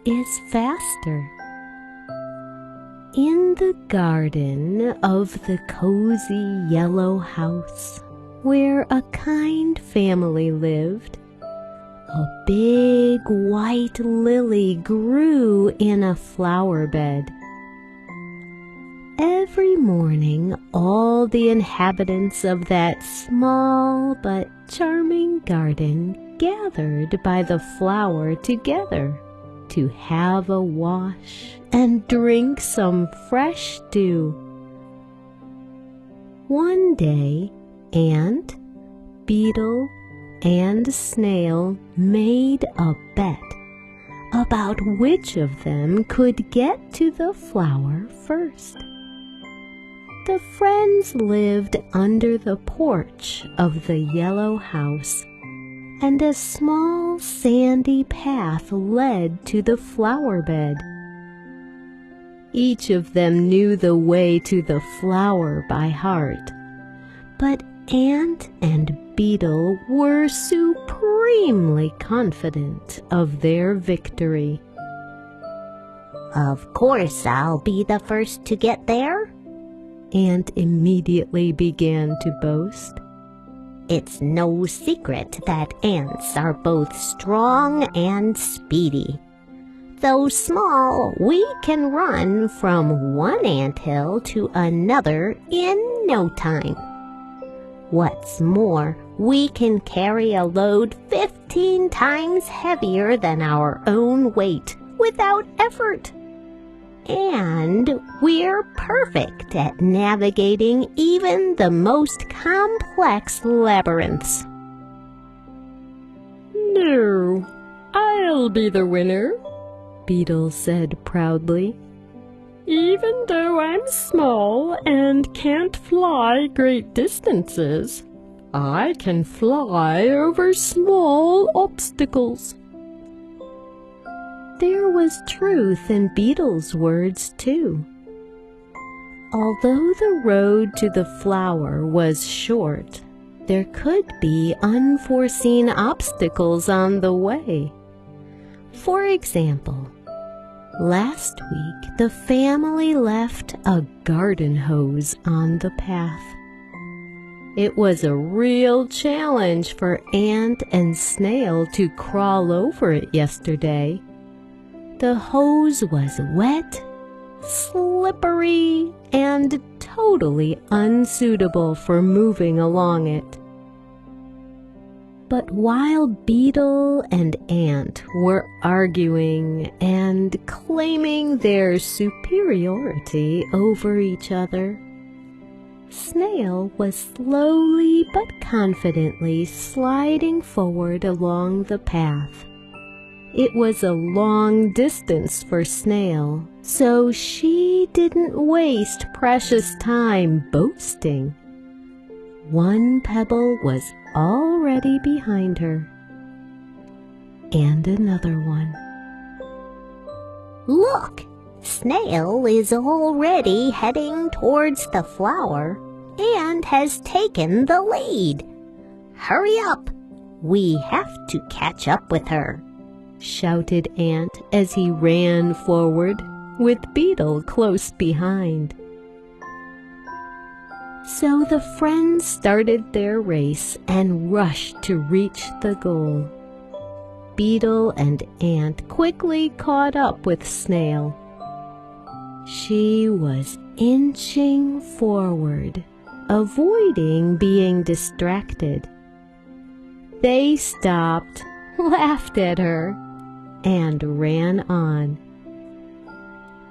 is faster. In the garden of the cozy yellow house where a kind family lived, a big white lily grew in a flower bed. Every morning, all the inhabitants of that small but charming garden gathered by the flower together to have a wash and drink some fresh dew. One day, ant, beetle, and snail made a bet about which of them could get to the flower first. The friends lived under the porch of the yellow house, and a small sandy path led to the flower bed. Each of them knew the way to the flower by heart, but ant and beetle were supremely confident of their victory. "Of course I'll be the first to get there," Ant immediately began to boast. "It's no secret that ants are both strong and speedy. Though small, we can run from one anthill to another in no time. What's more, we can carry a load 15 times heavier than our own weight without effort. And we're perfect at navigating even the most complex labyrinths." "No, I'll be the winner," Beetle said proudly. "Even though I'm small and can't fly great distances, I can fly over small obstacles." There was truth in Beetle's words, too. Although the road to the flower was short, there could be unforeseen obstacles on the way. For example, last week the family left a garden hose on the path. It was a real challenge for ant and snail to crawl over it yesterday. The hose was wet, slippery, and totally unsuitable for moving along it. But while Beetle and Ant were arguing and claiming their superiority over each other, Snail was slowly but confidently sliding forward along the path. It was a long distance for Snail, so she didn't waste precious time boasting. One pebble was already behind her, and another one. "Look! Snail is already heading towards the flower and has taken the lead. Hurry up! We have to catch up with her," shouted Ant as he ran forward, with Beetle close behind. So the friends started their race and rushed to reach the goal. Beetle and Ant quickly caught up with Snail. She was inching forward, avoiding being distracted. They stopped, laughed at her, and ran on.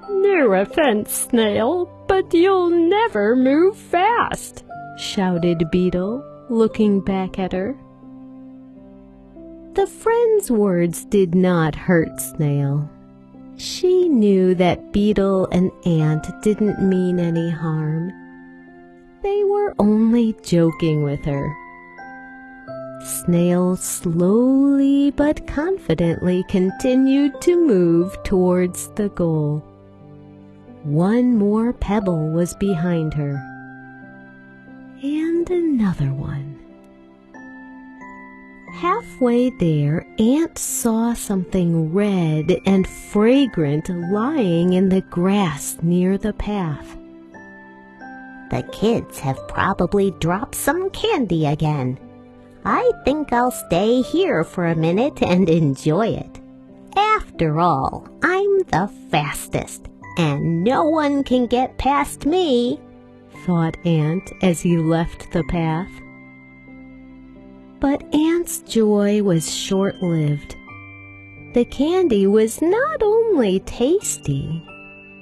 "No offense, Snail, but you'll never move fast," shouted Beetle, looking back at her. The friend's words did not hurt Snail. She knew that Beetle and Ant didn't mean any harm. They were only joking with her. Snail slowly but confidently continued to move towards the goal. One more pebble was behind her, and another one. Halfway there, Ant saw something red and fragrant lying in the grass near the path. The kids have probably dropped some candy again. I think I'll stay here for a minute and enjoy it. After all, I'm the fastest, and no one can get past me, thought Ant as he left the path. But Ant's joy was short-lived. The candy was not only tasty,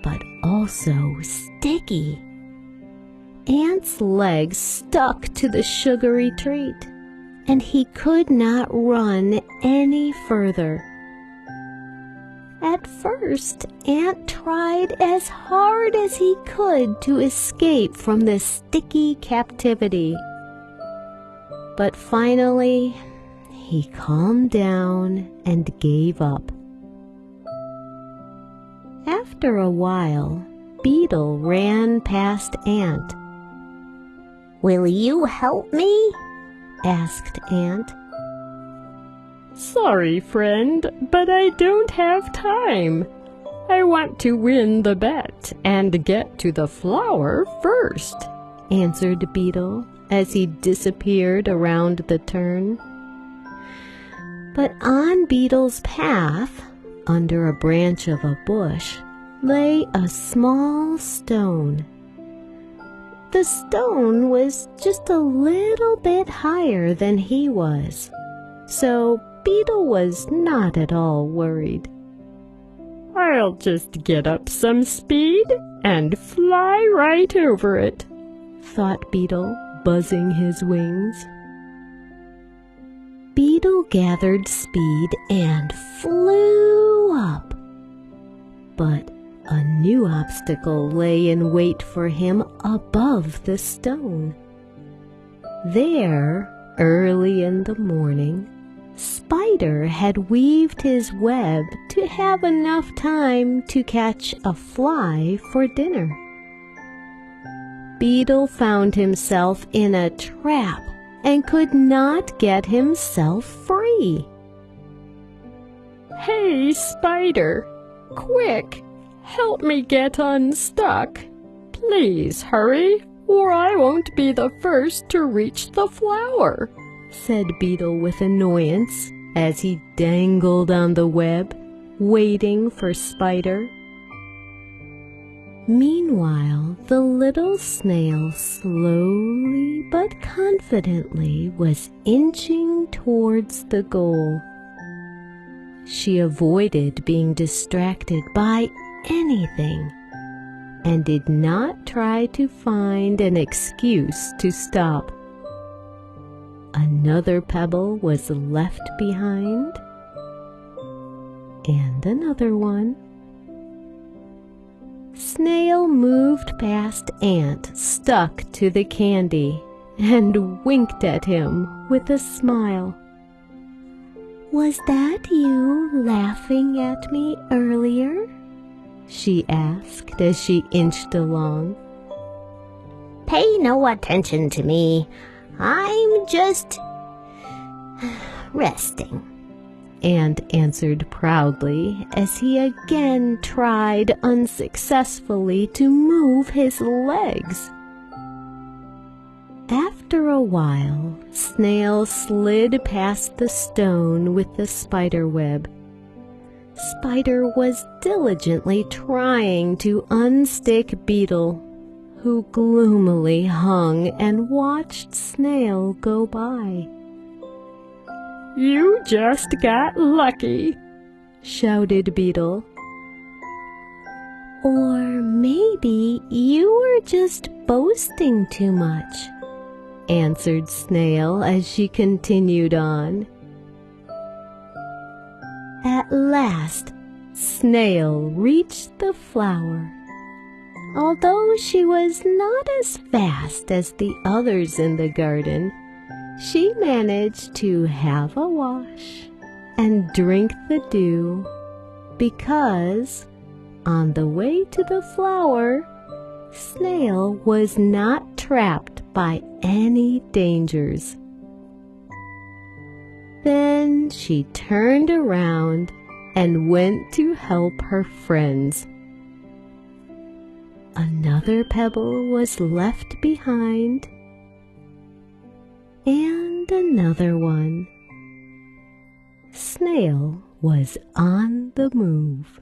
but also sticky. Ant's legs stuck to the sugary treat, and he could not run any further. At first, Ant tried as hard as he could to escape from this sticky captivity. But finally, he calmed down and gave up. After a while, Beetle ran past Ant. "Will you help me?" asked Ant. "Sorry, friend, but I don't have time. I want to win the bet and get to the flower first," answered Beetle as he disappeared around the turn. But on Beetle's path, under a branch of a bush, lay a small stone. The stone was just a little bit higher than he was, so Beetle was not at all worried. "I'll just get up some speed and fly right over it," thought Beetle, buzzing his wings. Beetle gathered speed and flew up. But a new obstacle lay in wait for him above the stone. There, early in the morning, Spider had weaved his web to have enough time to catch a fly for dinner. Beetle found himself in a trap and could not get himself free. "Hey, Spider! Quick! Help me get unstuck. Please hurry, or I won't be the first to reach the flower," said Beetle with annoyance as he dangled on the web, waiting for Spider. Meanwhile, the little snail slowly but confidently was inching towards the goal. She avoided being distracted by anything and did not try to find an excuse to stop. Another pebble was left behind, and another one. Snail moved past Ant stuck to the candy and winked at him with a smile. "Was that you laughing at me earlier?" she asked as she inched along. "Pay no attention to me. I'm just resting," Ant answered proudly as he again tried unsuccessfully to move his legs. After a while, Snail slid past the stone with the spider web. Spider was diligently trying to unstick Beetle, who gloomily hung and watched Snail go by. "You just got lucky," shouted Beetle. "Or maybe you were just boasting too much," answered Snail as she continued on. At last, Snail reached the flower. Although she was not as fast as the others in the garden, she managed to have a wash and drink the dew, because, on the way to the flower, Snail was not trapped by any dangers. Then she turned around and went to help her friends. Another pebble was left behind, and another one. Snail was on the move.